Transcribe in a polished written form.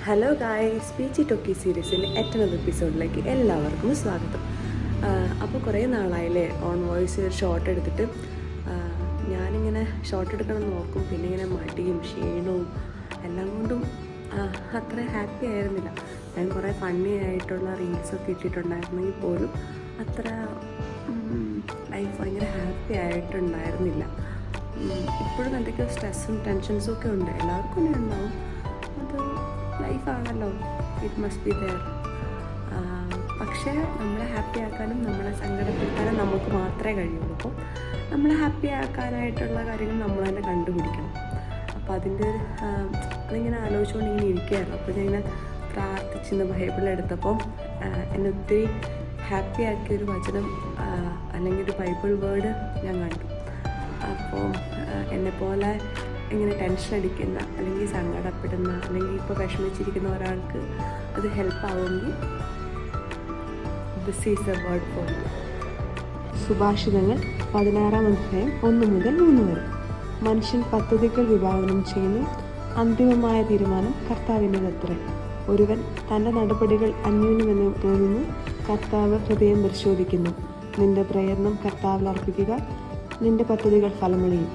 Hello guys, Peechi talkie സീരീസിൻ്റെ ഏറ്റവും എപ്പിസോഡിലേക്ക് എല്ലാവർക്കും സ്വാഗതം. അപ്പോൾ കുറേ നാളായില്ലേ ഓൺ വോയിസ് ഷോർട്ട് എടുത്തിട്ട്. ഞാനിങ്ങനെ ഷോർട്ട് എടുക്കണം നോക്കും, പിന്നെ ഇങ്ങനെ മടിയും ക്ഷീണവും എല്ലാം കൊണ്ടും അത്ര ഹാപ്പി ആയിരുന്നില്ല. ഞാൻ കുറേ ഫണ്ണി ആയിട്ടുള്ള റീൽസൊക്കെ ഇട്ടിട്ടുണ്ടായിരുന്നെങ്കിൽ പോലും അത്ര ലൈഫ് ഭയങ്കര ഹാപ്പി ആയിട്ടുണ്ടായിരുന്നില്ല. ഇപ്പോഴും എന്തൊക്കെയോ സ്ട്രെസ്സും ടെൻഷൻസും ഒക്കെ ഉണ്ട്, എല്ലാവർക്കും തന്നെ ഉണ്ടാവും. അത് ലൈഫാണല്ലോ, ഇറ്റ് മസ്റ്റ് ബി ദെയർ. പക്ഷേ നമ്മളെ ഹാപ്പി ആക്കാനും നമ്മളെ സങ്കടപ്പെടുത്താനും നമുക്ക് മാത്രമേ കഴിയുള്ളൂ. അപ്പോൾ നമ്മളെ ഹാപ്പി ആക്കാനായിട്ടുള്ള കാര്യങ്ങൾ നമ്മൾ തന്നെ കണ്ടുപിടിക്കണം. അപ്പോൾ അതിൻ്റെ അതിങ്ങനെ ആലോചിച്ചുകൊണ്ട് ഇങ്ങനെ ഇരിക്കുകയായിരുന്നു. അപ്പോൾ ഞാനിങ്ങനെ പ്രാർത്ഥിച്ചിന്ന് ബൈബിൾ എടുത്തപ്പോൾ എന്നെ ഒത്തിരി ഹാപ്പി ആക്കിയൊരു വചനം അല്ലെങ്കിൽ ഒരു ബൈബിൾ വേർഡ് ഞാൻ കണ്ടു. അപ്പോൾ എന്നെപ്പോലെ ഇങ്ങനെ ടെൻഷൻ അടിക്കുന്ന അല്ലെങ്കിൽ സങ്കടപ്പെടുന്ന അല്ലെങ്കിൽ ഇപ്പോൾ വിഷമിച്ചിരിക്കുന്ന ഒരാൾക്ക് അത് ഹെൽപ്പാവുമെങ്കിൽ this is a word for you. സുഭാഷിതങ്ങൾ 16-ാം അധ്യായം 1 മുതൽ 3 വരെ. മനുഷ്യൻ പദ്ധതികൾ വിഭാവനം ചെയ്യുന്നു, അന്തിമമായ തീരുമാനം കർത്താവിൻ്റെതത്രേ. ഒരുവൻ തൻ്റെ നടപടികൾ അന്യോന്യമെന്ന് തോന്നുന്നു, കർത്താവ് ഹൃദയം പരിശോധിക്കുന്നു. നിന്റെ പ്രയത്നം കർത്താവിൽ അർപ്പിക്കുക, നിന്റെ പദ്ധതികൾ ഫലമണിയും.